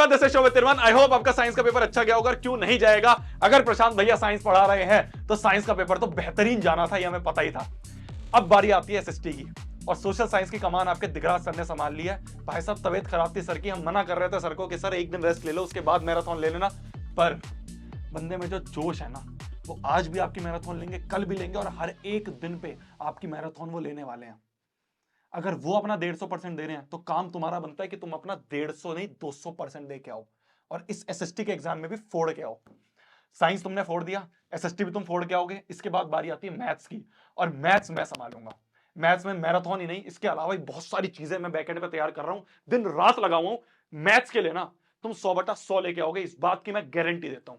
Everyone, this is Shobhit Tirvan. I hope आपका science का paper अच्छा गया होगा। क्यों नहीं जाएगा? अगर प्रशांत भैया साइंस पढ़ा रहे हैं तो साइंस का पेपर तो बेहतरीन जाना था, यह हमें पता ही था। अब बारी आती है एसएसटी की, और सोशल साइंस की कमान आपके दिगराज सर ने संभाल ली है। भाई साहब, तबीयत खराब थी सर की, हम मना कर रहे थे सर को कि सर एक दिन रेस्ट ले लो, उसके बाद मैराथन ले लेना। पर बंदे में जो जोश है ना, वो आज भी आपकी मैराथन लेंगे, कल भी लेंगे, और हर एक दिन पे आपकी मैराथन वो लेने वाले हैं। अगर वो अपना 150% दे रहे हैं तो काम तुम्हारा बनता है कि तुम अपना 150 नहीं 200% दे के आओ, और इस एसएसटी के एग्जाम में भी फोड़ के आओ। साइंस तुमने फोड़ दिया, एसएसटी भी तुम फोड़ के आओगे। इसके बाद बारी आती है मैथ्स की, और मैथ्स मैं संभालूंगा। मैथ्स में मैराथन ही नहीं, इसके अलावा भी बहुत सारी चीजें मैं बैकएंड पे तैयार कर रहा हूं, दिन रात लगा हुआ हूं। मैथ्स के लिए ना तुम 100/100 लेके आओगे, इस बात की मैं गारंटी देता हूं।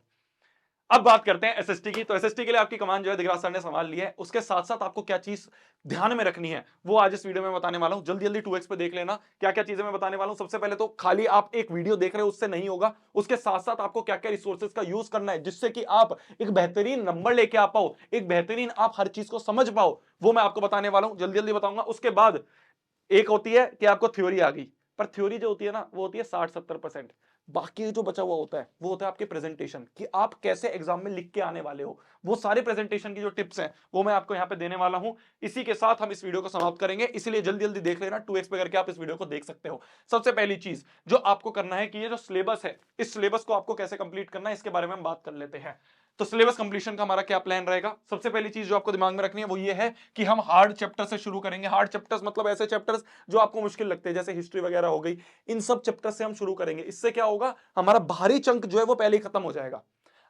अब बात करते हैं एसएसटी की। तो एसएसटी के लिए आपकी कमान जो है दिगराज सर ने संभाल ली है। उसके साथ साथ आपको क्या चीज ध्यान में रखनी है वो आज इस वीडियो में बताने वाला हूं। जल्दी जल्दी 2x पे देख लेना क्या क्या चीजें मैं बताने वाला हूं। सबसे पहले तो खाली आप एक वीडियो देख रहे हो उससे नहीं होगा, उसके साथ साथ आपको क्या क्या रिसोर्सेज का यूज करना है जिससे कि आप एक बेहतरीन नंबर लेके आ पाओ, एक बेहतरीन आप हर चीज को समझ पाओ, वो मैं आपको बताने वाला हूं। जल्दी जल्दी बताऊंगा। उसके बाद एक होती है कि आपको थ्योरी आ गई, पर थ्योरी जो होती है ना वो होती है 60-70%। बाकी जो बचा हुआ होता है वो होता है आपके प्रेजेंटेशन, कि आप कैसे एग्जाम में लिख के आने वाले हो। वो सारे प्रेजेंटेशन की जो टिप्स हैं वो मैं आपको यहाँ पे देने वाला हूं। इसी के साथ हम इस वीडियो को समाप्त करेंगे, इसलिए जल्दी जल्दी देख लेना, 2x पे करके आप इस वीडियो को देख सकते हो। सबसे पहली चीज जो आपको करना है कि ये जो सिलेबस है, इस सिलेबस को आपको कैसे कंप्लीट करना है इसके बारे में हम बात कर लेते हैं। तो सिलेबस कंप्लीशन का हमारा क्या प्लान रहेगा? सबसे पहली चीज जो आपको दिमाग में रखनी है वो ये है कि हम हार्ड चैप्टर से शुरू करेंगे। हार्ड चैप्टर्स मतलब ऐसे चैप्टर्स जो आपको मुश्किल लगते हैं, जैसे हिस्ट्री वगैरह हो गई। इन सब चैप्टर से हम शुरू करेंगे। इससे क्या होगा, हमारा बाहरी चंक जो है वो पहले ही खत्म हो जाएगा।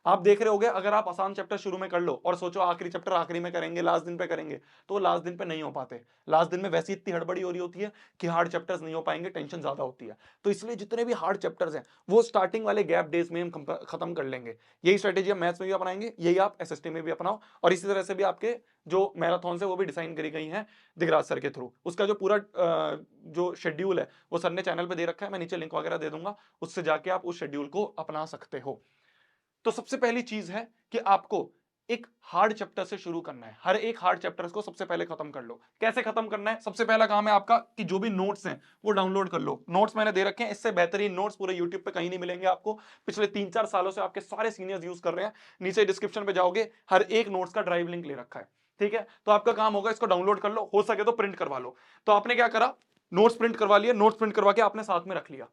आप देख रहे होगे, अगर आप आसान चैप्टर शुरू में कर लो और सोचो आखिरी चैप्टर आखिरी में करेंगे, लास्ट दिन पे करेंगे, तो लास्ट दिन पे नहीं हो पाते। लास्ट दिन में वैसी इतनी हड़बड़ी हो रही होती है कि हार्ड चैप्टर्स नहीं हो पाएंगे, टेंशन ज्यादा होती है। तो इसलिए जितने भी हार्ड चैप्टर्स हैं वो स्टार्टिंग वाले गैप डेज में हम खत्म कर लेंगे। यही स्ट्रेटेजी हम मैथ्स में भी अपनाएंगे, यही आप एसएसटी में भी अपनाओ, और इसी तरह से भी आपके जो मैराथन है वो भी डिजाइन करी गई हैं दिगराज सर के थ्रू। उसका जो पूरा जो शेड्यूल है वो सर ने चैनल पे दे रखा है, मैं नीचे लिंक वगैरह दे दूंगा, उससे जाके आप उस शेड्यूल को अपना सकते हो। तो सबसे पहली चीज है कि आपको एक हार्ड चैप्टर से शुरू करना है। हर एक हार्ड चैप्टर को सबसे पहले खत्म कर लो। कैसे खत्म करना है? सबसे पहला काम है आपका कि जो भी नोट्स हैं वो डाउनलोड कर लो। नोट्स मैंने दे रखे हैं, इससे बेहतरीन नोट्स पूरे यूट्यूब पे कहीं नहीं मिलेंगे आपको। पिछले 3-4 सालों से आपके सारे सीनियर्स यूज कर रहे हैं। नीचे डिस्क्रिप्शन पे जाओगे, हर एक नोट्स का ड्राइव लिंक ले रखा है। ठीक है, तो आपका काम होगा इसको डाउनलोड कर लो, हो सके तो प्रिंट करवा लो। तो आपने क्या करा, नोट्स प्रिंट करवा लिए, नोट्स प्रिंट करवा के आपने साथ में रख लिया।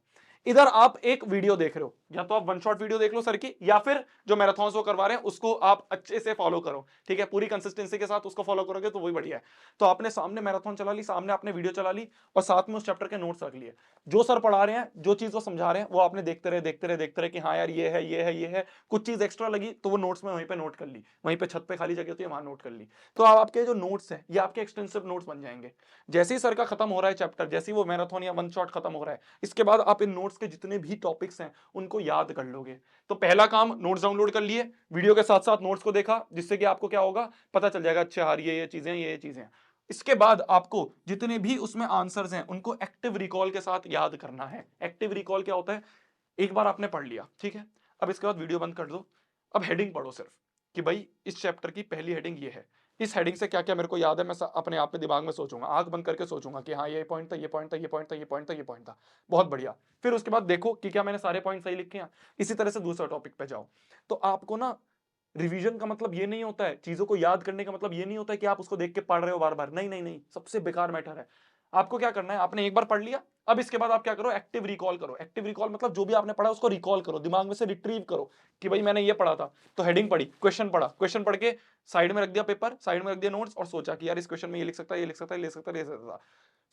इधर आप एक वीडियो देख रहे हो, या तो आप वन शॉट वीडियो देख लो सर की, या फिर जो मैराथन वो करवा रहे हैं उसको आप अच्छे से फॉलो करो। ठीक है, पूरी कंसिस्टेंसी के साथ उसको फॉलो करोगे तो वही बढ़िया है। तो आपने सामने मैराथन चला ली, सामने आपने वीडियो चला ली, और साथ में उस चैप्टर के नोट्स रख लिए। जो सर पढ़ा रहे हैं, जो चीज वो समझा रहे हैं, वो आपने देखते रहे देखते रहे देखते रहे कि हाँ यार ये है ये है ये है। कुछ चीज एक्स्ट्रा लगी तो वो नोट्स में वहीं पे नोट कर ली, वहीं पे छत पे खाली जगह होती है वहां नोट कर ली। तो अब आपके जो नोट्स हैं ये आपके एक्सटेंसिव नोट्स बन जाएंगे। जैसे ही सर का खत्म हो रहा है चैप्टर, जैसे ही वो मैराथन या वन शॉट खत्म हो रहा है, इसके बाद आप इन नोट्स के जितने भी टॉपिक्स हैं उनको याद कर लोगे। तो पहला काम, नोट्स डाउनलोड कर लिए, वीडियो के साथ साथ नोट्स को देखा, जिससे कि आपको क्या होगा, पता चल जाएगा अच्छा यार ये चीजें ये चीजें। इसके बाद आपको जितने भी उसमें आंसर्स हैं उनको एक्टिव रिकॉल के साथ याद करना है। एक्टिव रिकॉल क्या होता है? एक बार आपने पढ़ लिया, ठीक है, अब इसके बाद वीडियो बंद कर दो। अब हेडिंग पढ़ो सिर्फ, कि भाई इस चैप्टर की पहली हेडिंग ये है, इस हेडिंग से क्या क्या मेरे को याद है, मैं अपने आप में दिमाग में सोचूंगा, आंख बंद करके सोचूंगा कि हाँ ये पॉइंट था ये पॉइंट था ये पॉइंट था ये पॉइंट था ये पॉइंट था। बहुत बढ़िया। फिर उसके बाद देखो कि क्या मैंने सारे पॉइंट सही लिखे हैं। इसी तरह से दूसरा टॉपिक पे जाओ। तो आपको ना, रिवीजन का मतलब ये नहीं होता है, चीजों को याद करने का मतलब ये नहीं होता है कि आप उसको देख के पढ़ रहे हो बार बार। नहीं नहीं नहीं, सबसे बेकार मैटर है। आपको क्या करना है, आपने एक बार पढ़ लिया, अब इसके बाद आप क्या करो, एक्टिव रिकॉल करो। एक्टिव रिकॉल मतलब जो भी आपने पढ़ा उसको रिकॉल करो, दिमाग में से रिट्रीव करो कि भाई मैंने ये पढ़ा था। तो हेडिंग पढ़ी, क्वेश्चन पढ़ा, क्वेश्चन पढ़ के साइड में रख दिया पेपर, साइड में रख दिया नोट्स, और सोचा कि यार इस क्वेश्चन में ये लिख सकता है ये लिख सकता है ये लिख सकता है ये लिख सकता है।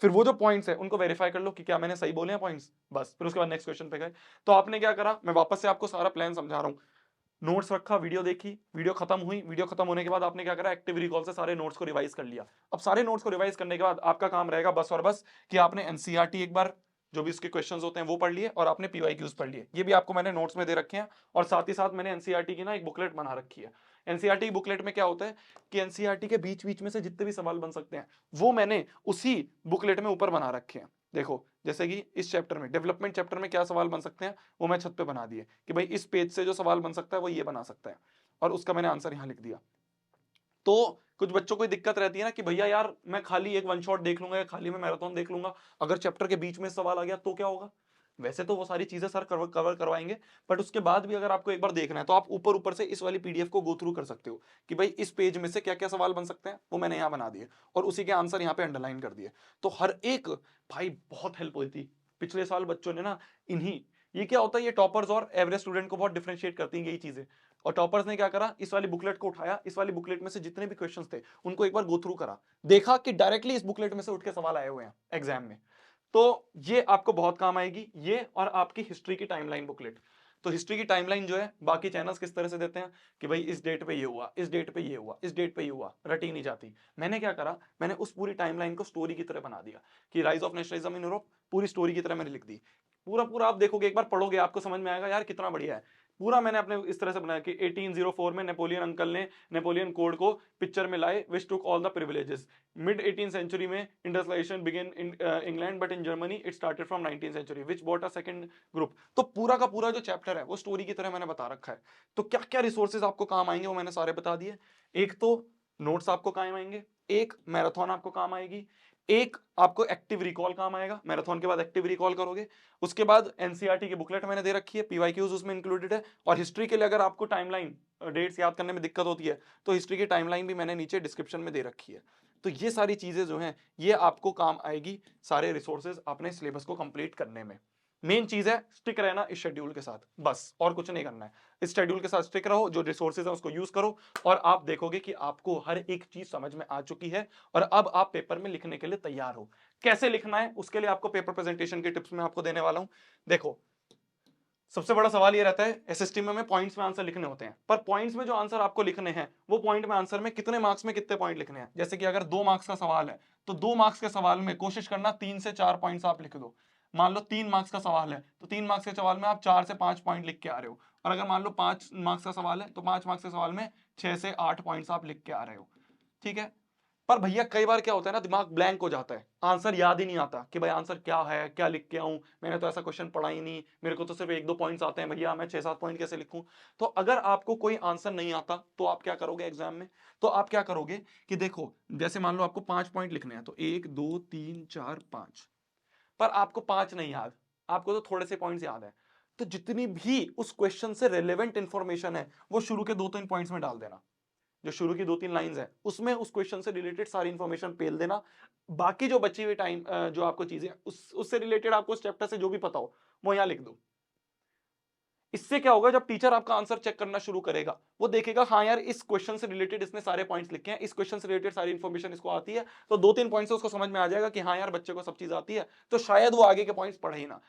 फिर वो जो पॉइंट्स है उनको वेरीफाई कर लो कि क्या मैंने सही बोले हैं पॉइंट्स, बस। फिर उसके बाद नेक्स्ट क्वेश्चन पे गए। तो आपने क्या करा, मैं वापस से आपको सारा प्लान समझा रहा हूं। नोट्स रखा, वीडियो देखी, वीडियो खत्म हुई, वीडियो खत्म होने के बाद आपने क्या करा, एक्टिव रिकॉल से सारे नोट्स को रिवाइज कर लिया। अब सारे नोट्स को रिवाइज करने के बाद आपका काम रहेगा बस और बस कि आपने एनसीईआरटी एक बार, जो भी इसके क्वेश्चंस होते हैं वो पढ़ लिए, और आपने पीवाईक्यूज पढ़ लिए। ये भी आपको मैंने नोट्स में दे रखे हैं, और साथ ही साथ मैंने एनसीईआरटी की ना एक बुकलेट बना रखी है। एनसीईआरटी बुकलेट में क्या होता है कि एनसीईआरटी के बीच बीच में से जितने भी सवाल बन सकते हैं वो मैंने उसी बुकलेट में ऊपर बना रखे हैं। देखो, जैसे कि इस चैप्टर में, डेवलपमेंट चैप्टर में क्या सवाल बन सकते हैं वो मैं छत पे बना दिए कि भाई इस पेज से जो सवाल बन सकता है वो ये बना सकता है, और उसका मैंने आंसर यहां लिख दिया। तो कुछ बच्चों को दिक्कत रहती है ना कि भैया यार मैं खाली एक वन शॉट देख लूंगा या खाली मैं मैराथन देख लूंगा, अगर चैप्टर के बीच में सवाल आ गया तो क्या होगा? वैसे तो वो सारी चीजें सर कवर करवाएंगे, बट उसके बाद भी अगर आपको एक बार देखना है तो आप ऊपर ऊपर से इस वाली पीडीएफ को गो थ्रू कर सकते हो कि भाई इस पेज में से क्या क्या सवाल बन सकते हैं, वो मैंने यहाँ बना दिए और उसी के आंसर यहाँ पे अंडरलाइन कर दिए। तो हर एक भाई बहुत हेल्प हुई थी पिछले साल बच्चों ने ना इन्हीं, ये क्या होता है, ये टॉपर्स और एवरेज स्टूडेंट को बहुत डिफरेंशिएट करती हैं यही चीजें। और टॉपर्स ने क्या करा, इस वाली बुकलेट को उठाया, इस वाली बुकलेट में से जितने भी क्वेश्चंस थे उनको एक बार गो थ्रू करा, देखा कि डायरेक्टली इस बुकलेट में से उठ के सवाल आए हुए हैं एग्जाम में। तो ये आपको बहुत काम आएगी, ये और आपकी हिस्ट्री की टाइमलाइन बुकलेट। तो हिस्ट्री की टाइमलाइन जो है बाकी चैनल्स किस तरह से देते हैं कि भाई इस डेट पे ये हुआ, इस डेट पे ये हुआ, इस डेट पे ये हुआ, रटी नहीं जाती। मैंने क्या करा, मैंने उस पूरी टाइमलाइन को स्टोरी की तरह बना दिया कि rise of nationalism in Europe पूरी स्टोरी की तरह मैंने लिख दी। पूरा पूरा आप देखोगे, एक बार पढ़ोगे आपको समझ में आएगा यार कितना बढ़िया है। पूरा मैंने अपने इस तरह से बनाया कि 1804 में नेपोलियन अंकल ने नेपोलियन कोड को पिक्चर में लाए, which took all the privileges. Mid 18th century में industrialisation begin in England but in Germany it started from 19th century which bought a second group. तो पूरा का पूरा जो चैप्टर है वो स्टोरी की तरह मैंने बता रखा है। तो क्या क्या रिसोर्सेज आपको काम आएंगे वो मैंने सारे बता दिए। एक तो नोट्स आपको काम आएंगे, एक मैराथन आपको काम आएगी, एक आपको एक्टिव रिकॉल काम आएगा, मैराथन के बाद एक्टिव रिकॉल करोगे। उसके बाद एनसीईआरटी की बुकलेट मैंने दे रखी है, पीवाईक्यूज उसमें इंक्लूडेड है। और हिस्ट्री के लिए अगर आपको टाइमलाइन डेट्स याद करने में दिक्कत होती है तो हिस्ट्री की टाइमलाइन भी मैंने नीचे डिस्क्रिप्शन में दे रखी है। तो ये सारी चीजें जो हैं ये आपको काम आएगी, सारे रिसोर्सेज अपने सिलेबस को कंप्लीट करने में। मेन चीज है स्टिक रहना इस शेड्यूल के साथ, बस और कुछ नहीं करना है। इस शेड्यूल के साथ स्टिक रहो, जो रिसोर्सेज है उसको यूज करो, और आप देखोगे कि आपको हर एक चीज समझ में आ चुकी है और अब आप पेपर में लिखने के लिए तैयार हो। कैसे लिखना है उसके लिए आपको पेपर प्रेजेंटेशन के टिप्स में आपको देने वाला हूं। देखो, सबसे बड़ा सवाल ये रहता है एसएसटी में पॉइंट्स में आंसर लिखने होते हैं, पर पॉइंट्स में जो आंसर आपको लिखने हैं वो पॉइंट में आंसर में कितने मार्क्स में कितने पॉइंट लिखने हैं। जैसे कि अगर 2 मार्क्स का सवाल है तो 2 मार्क्स के सवाल में कोशिश करना 3 से 4 पॉइंट्स आप लिख दो। मान लो 3 मार्क्स का सवाल है तो 3 मार्क्स के सवाल में आप 4 से 5 पॉइंट लिख के आ रहे हो, और अगर मान लो 5 मार्क्स का सवाल है तो 5 मार्क्स के सवाल में 6 से 8 पॉइंट्स आप लिख के आ रहे हो। ठीक है, पर भैया कई बार क्या होता है ना, दिमाग ब्लैंक हो जाता है, आंसर याद ही नहीं आता कि भाई आंसर क्या है, क्या लिख के आऊं, मैंने तो ऐसा क्वेश्चन पढ़ा ही नहीं, मेरे को तो सिर्फ 1-2 पॉइंट्स आते हैं भैया, मैं 6-7 पॉइंट कैसे लिखूं। तो अगर आपको कोई आंसर नहीं आता तो आप क्या करोगे एग्जाम में, तो आप क्या करोगे कि देखो, जैसे मान लो आपको 5 पॉइंट लिखने हैं तो 1 2 3 4 5, पर आपको 5 नहीं याद, आपको तो थोड़े से पॉइंट्स याद है, तो जितनी भी उस क्वेश्चन से रिलेवेंट इंफॉर्मेशन है वो शुरू के 2-3 पॉइंट्स में डाल देना। जो शुरू की 2-3 लाइंस है उसमें उस क्वेश्चन से रिलेटेड सारी इंफॉर्मेशन पेल देना। बाकी जो बची हुई टाइम जो आपको चीजें उससे रिलेटेड आपको उस चैप्टर से जो भी पता हो वो यहां लिख दो। इससे क्या होगा, जब टीचर आपका आंसर चेक करना शुरू करेगा वो देखेगा हाँ यार इस क्वेश्चन से रिलेटेड इसने सारे पॉइंट्स लिखे हैं, इस क्वेश्चन से रिलेटेड सारी इंफॉर्मेशन इसको आती है, तो 2-3 पॉइंट से उसको समझ में आ जाएगा कि हाँ यार बच्चे को सब चीज आती है, तो शायद वो आगे के पॉइंट्स पढ़े ही ना।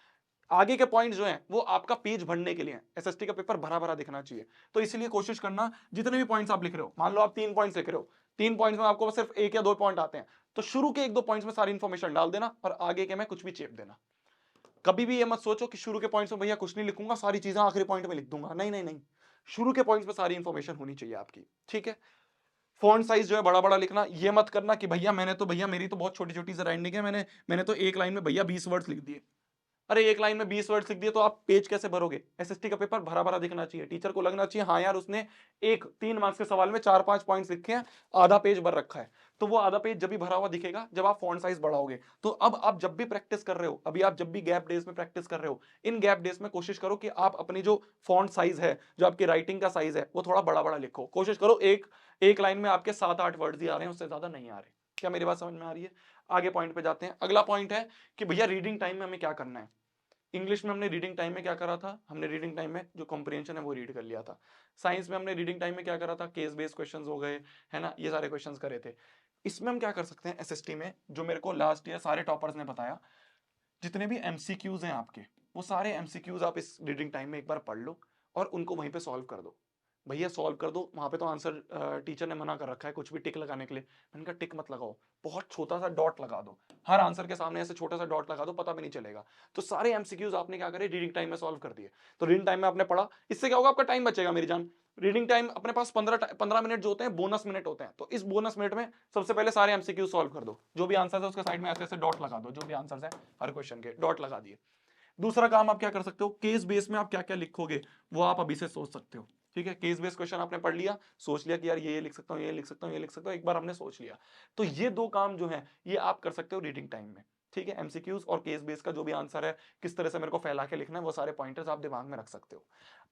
आगे के पॉइंट्स जो हैं वो आपका पेज भरने के लिए हैं, एसएसटी का पेपर भरा भरा दिखना चाहिए। तो इसलिए कोशिश करना जितने भी पॉइंट्स आप लिख रहे हो, मान लो आप 3 पॉइंट्स लिख रहे हो, 3 पॉइंट्स में आपको सिर्फ 1 या 2 पॉइंट आते हैं, तो शुरू के 1-2 पॉइंट्स में सारी इंफॉर्मेशन डाल देना और आगे के में कुछ भी चेप देना। कभी भी ये मत सोचो कि शुरू के पॉइंट्स में भैया कुछ नहीं लिखूंगा, सारी चीजें आखिरी पॉइंट में लिख दूंगा, नहीं नहीं नहीं, शुरू के पॉइंट्स में सारी इंफॉर्मेशन होनी चाहिए आपकी। ठीक है, फॉन्ट साइज जो है बड़ा बड़ा लिखना, ये मत करना कि भैया मैंने तो भैया मेरी तो बहुत छोटी छोटी सी राइटिंग है, मैंने तो एक लाइन में भैया 20 वर्ड्स लिख दिए। अरे एक लाइन में 20 वर्ड लिख दिए तो आप पेज कैसे भरोगे। एसएसटी का पेपर भरा भरा दिखना चाहिए, टीचर को लगना चाहिए हाँ यार उसने एक 3 मार्क्स के सवाल में 4-5 पॉइंट्स लिखे हैं, आधा पेज भर रखा है। तो वो आधा पेज जब भी भरा हुआ दिखेगा जब आप फॉन्ट साइज बढ़ाओगे। तो अब आप जब भी प्रैक्टिस कर रहे हो, अभी आप जब भी गैप डेज में प्रैक्टिस कर रहे हो, इन गैप डेज में कोशिश करो कि आप अपनी जो फॉन्ट साइज है, जो आपकी राइटिंग का साइज है, वो थोड़ा बड़ा बड़ा लिखो। कोशिश करो एक लाइन में आपके 7-8 वर्ड्स ही आ रहे हैं, उससे ज्यादा नहीं आ रहे। क्या मेरी बात समझ में आ रही है। आगे पॉइंट पे जाते हैं। अगला पॉइंट है कि भैया रीडिंग टाइम में हमें क्या करना है। इंग्लिश में हमने रीडिंग टाइम में क्या करा था, हमने रीडिंग टाइम में जो कॉम्प्रिहेंशन है वो रीड कर लिया था। साइंस में हमने रीडिंग टाइम में क्या करा था, केस बेस्ड क्वेश्चंस हो गए, है ना, ये सारे क्वेश्चंस करे थे। इसमें हम क्या कर सकते हैं एसएसटी में, जो मेरे को लास्ट ईयर सारे टॉपर्स ने बताया, जितने भी एमसीक्यूज हैं आपके, वो सारे एमसीक्यूज आप इस रीडिंग टाइम में एक बार पढ़ लो और उनको वहीं पे सॉल्व कर दो। भैया सॉल्व कर दो, वहां पे तो आंसर टीचर ने मना कर रखा है कुछ भी टिक लगाने के लिए। मैंने कहा टिक मत लगाओ, बहुत छोटा सा डॉट लगा दो, हर आंसर के सामने ऐसे छोटा सा डॉट लगा दो, पता भी नहीं चलेगा। तो सारे एमसीक्यूज आपने क्या करे रीडिंग टाइम में सॉल्व कर दिए। तो रीडिंग टाइम में आपने पढ़ा, इससे क्या होगा, आपका टाइम बचेगा मेरी जान। रीडिंग टाइम अपने पास 15 मिनट जो होते हैं बोनस मिनट होते हैं, तो इस बोनस मिनट में सबसे पहले सारे एमसीक्यू सॉल्व कर दो, जो भी आंसर है उसके साइड में ऐसे ऐसे डॉट लगा दो, जो भी आंसर है हर क्वेश्चन के डॉट लगा दिए। दूसरा काम आप क्या कर सकते हो, केस बेस में आप क्या क्या लिखोगे वो आप अभी से सोच सकते हो। ठीक है, केस बेस्ड क्वेश्चन आपने पढ़ लिया, सोच लिया कि यार ये लिख सकता हूँ, ये लिख सकता हूँ, ये लिख सकता हूँ, एक बार हमने सोच लिया। तो ये 2 काम जो है ये आप कर सकते हो रीडिंग टाइम में। ठीक है, एमसीक्यूज और केस बेस का जो भी आंसर है, किस तरह से मेरे को फैला के लिखना है, वो सारे पॉइंटर्स आप दिमाग में रख सकते हो।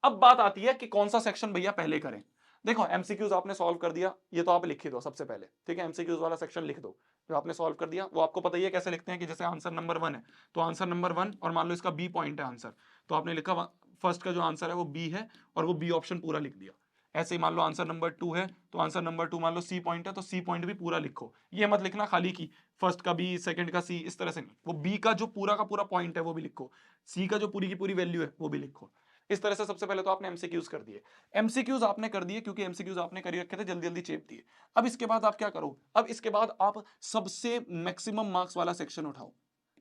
अब बात आती है कि कौन सा सेक्शन भैया पहले करें। देखो एमसीक्यूज आपने सॉल्व कर दिया, ये तो आप लिख ही दो सबसे पहले, ठीक है, एमसीक्यूज वाला सेक्शन लिख दो जो आपने सॉल्व कर दिया। वो आपको पता ही है कैसे लिखते हैं कि जैसे आंसर नंबर 1 है तो आंसर नंबर 1 और मान लो इसका बी पॉइंट है आंसर, तो आपने लिखा फर्स्ट का जो आंसर है वो बी है और वो बी ऑप्शन पूरा लिख दिया। ऐसे ही मान लो आंसर नंबर 2 है तो आंसर नंबर 2 मान लो सी पॉइंट है तो सी पॉइंट भी पूरा लिखो। ये मत लिखना खाली की फर्स्ट का बी सेकंड का सी, इस तरह से नहीं, वो बी का जो पूरा का पूरा पॉइंट है वो भी लिखो, सी का जो पूरी की पूरी वैल्यू है वो भी लिखो। इस तरह से सबसे पहले तो आपने एमसीक्यूज कर दिए। एमसीक्यूज आपने कर दिए क्योंकि एमसीक्यूज आपने कर रखे थे, जल्दी जल्दी चेप दिए। अब इसके बाद आप क्या करो, अब इसके बाद आप सबसे मैक्सिमम मार्क्स वाला सेक्शन उठाओ,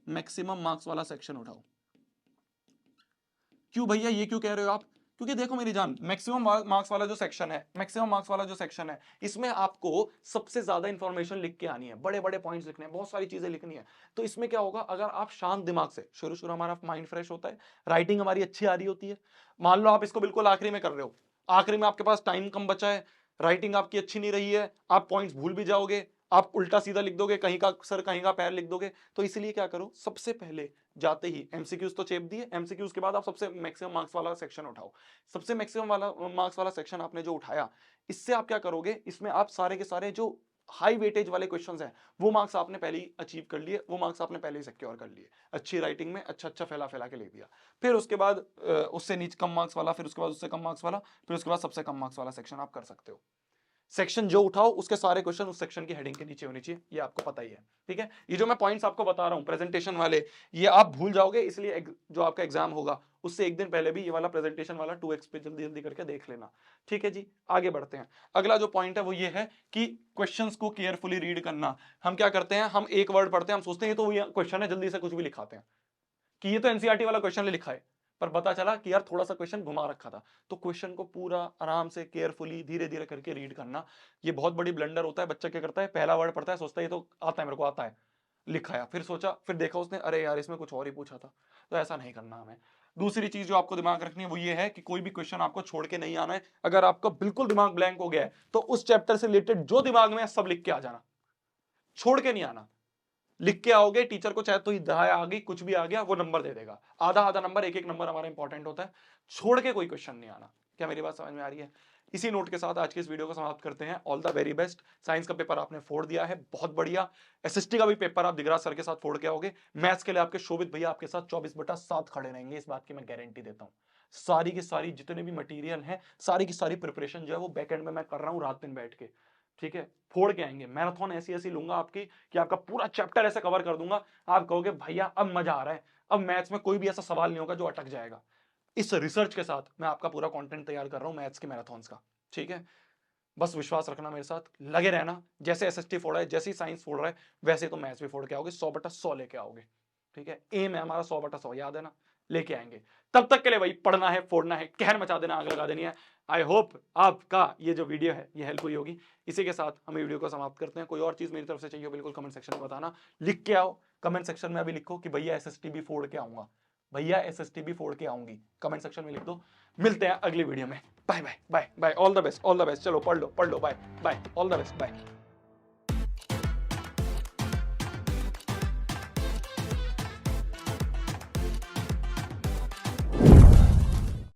मैक्सिमम मार्क्स वाला सेक्शन उठाओ। क्यों भैया ये क्यों कह रहे हो आप, क्योंकि देखो मेरी जान, मैक्सिमम मार्क्स वाला जो सेक्शन है, मैक्सिमम मार्क्स वाला जो सेक्शन है, इसमें आपको सबसे ज्यादा इंफॉर्मेशन लिख के आनी है, बड़े बड़े पॉइंट्स लिखने हैं, बहुत सारी चीजें लिखनी है। तो इसमें क्या होगा, अगर आप शांत दिमाग से, शुरू शुरू हमारा माइंड फ्रेश होता है, राइटिंग हमारी अच्छी आ रही होती है। मान लो आप इसको बिल्कुल आखिरी में कर रहे हो, आखिरी में आपके पास टाइम कम बचा है, राइटिंग आपकी अच्छी नहीं रही है, आप पॉइंट्स भूल भी जाओगे, आप उल्टा सीधा लिख दोगे, कहीं का सर कहीं का पैर लिख दोगे। तो इसलिए क्या करो, सबसे पहले जाते ही एमसीक्यूज तो चेप दिए, एमसीक्यूज के बाद आप सबसे मैक्सिमम मार्क्स वाला सेक्शन उठाओ। सबसे मैक्सिमम वाला मार्क्स वाला सेक्शन आपने जो उठाया, इससे आप क्या करोगे, इसमें आप सारे के सारे जो हाई वेटेज वाले क्वेश्चंस हैं वो मार्क्स आपने पहले ही अचीव कर लिए, वो मार्क्स आपने पहले ही सिक्योर कर लिए, अच्छी राइटिंग में अच्छा अच्छा फैला फैला के लिख दिया। फिर उसके बाद उससे नीचे कम मार्क्स वाला, फिर उसके बाद उससे कम मार्क्स वाला, फिर उसके बाद सबसे कम मार्क्स वाला सेक्शन आप कर सकते हो। सेक्शन जो उठाओ उसके सारे क्वेश्चन उस सेक्शन की हेडिंग के नीचे होनी चाहिए, ये आपको पता ही है, ठीक है। ये जो मैं पॉइंट्स आपको बता रहा हूं प्रेजेंटेशन वाले, ये आप भूल जाओगे, इसलिए जो आपका एग्जाम होगा उससे एक दिन पहले भी ये वाला प्रेजेंटेशन वाला 2x पे जल्दी जल्दी करके देख लेना, ठीक है जी। आगे बढ़ते हैं, अगला जो पॉइंट है वो ये है कि क्वेश्चंस को केयरफुली रीड करना। हम क्या करते हैं, हम एक वर्ड पढ़ते हैं, हम सोचते हैं ये तो वही क्वेश्चन है, जल्दी से कुछ भी लिखाते हैं कि ये तो एनसीईआरटी वाला क्वेश्चन लिखा है, पर पता चला कि यार थोड़ा सा क्वेश्चन घुमा रखा था। तो क्वेश्चन को पूरा आराम से केयरफुली धीरे धीरे करके रीड करना, ये बहुत बड़ी ब्लंडर होता है। बच्चा क्या करता है, पहला वर्ड पढ़ता है, सोचता है ये तो आता है, मेरे को आता है, लिखाया, फिर सोचा, फिर देखा उसने, अरे यार इसमें कुछ और ही पूछा था। तो ऐसा नहीं करना हमें। दूसरी चीज जो आपको दिमाग रखनी है वो ये है कि कोई भी क्वेश्चन आपको छोड़ के नहीं आना है। अगर आपका बिल्कुल दिमाग ब्लैंक हो गया है तो उस चैप्टर से रिलेटेड जो दिमाग में है सब लिख के आ जाना, छोड़ के नहीं आना। लिख के आओगे, टीचर को चाहे तो ही दहाई आ गई, कुछ भी आ गया, वो नंबर दे देगा, आधा आधा नंबर, एक एक नंबर हमारा इंपॉर्टेंट होता है, छोड़ के कोई क्वेश्चन नहीं आना। क्या मेरी बात समझ में आ रही है? इसी नोट के साथ आज की इस वीडियो को समाप्त करते हैं। All the very best. Science का पेपर आपने फोड़ दिया है, बहुत बढ़िया। एसएसटी का भी पेपर आप दिगराज सर के साथ फोड़ के आओगे। मैथ्स के लिए आपके शोभित भैया आपके साथ 24/7 खड़े रहेंगे, इस बात की मैं गारंटी देता हूं। सारी की सारी जितने भी मटेरियल हैं, सारी की सारी प्रिपरेशन जो है वो बैक एंड में मैं कर रहा हूं रात दिन बैठ के, ठीक है। फोड़ के आएंगे, मैराथन ऐसी ऐसी लूंगा आपकी कि आपका पूरा चैप्टर ऐसे कवर कर दूंगा, आप कहोगे भैया अब मजा आ रहा है, अब मैथ्स में कोई भी ऐसा सवाल नहीं होगा जो अटक जाएगा। इस रिसर्च के साथ मैं आपका पूरा कंटेंट तैयार कर रहा हूं मैथ्स के मैराथन्स का, ठीक है। बस विश्वास रखना, मेरे साथ लगे रहना। जैसे एसएसटी फोड़ा है, जैसे साइंस फोड़ रहा है, वैसे तो मैथ्स भी फोड़ के आओगे, 100/100 लेके आओगे, ठीक है। एम है हमारा 100/100, याद है ना, लेके आएंगे। तब तक के लिए भाई पढ़ना है, फोड़ना है, कहर मचा देना, आग लगा देनी है। आई होप आपका ये जो वीडियो है ये हेल्प हुई होगी। इसी के साथ हम वीडियो को समाप्त करते हैं। कोई और चीज मेरी तरफ से चाहिए बिल्कुल कमेंट सेक्शन में बताना, लिख के आओ कमेंट सेक्शन में। अभी लिखो कि भैया एसएसटी भी फोड़ के आऊंगा, भैया एसएसटी भी फोड़ के आऊंगी, कमेंट सेक्शन में लिख दो। मिलते हैं अगली वीडियो में। Bye bye bye bye, all the best, all the best. चलो पढ़ लो, bye bye, all the best, bye.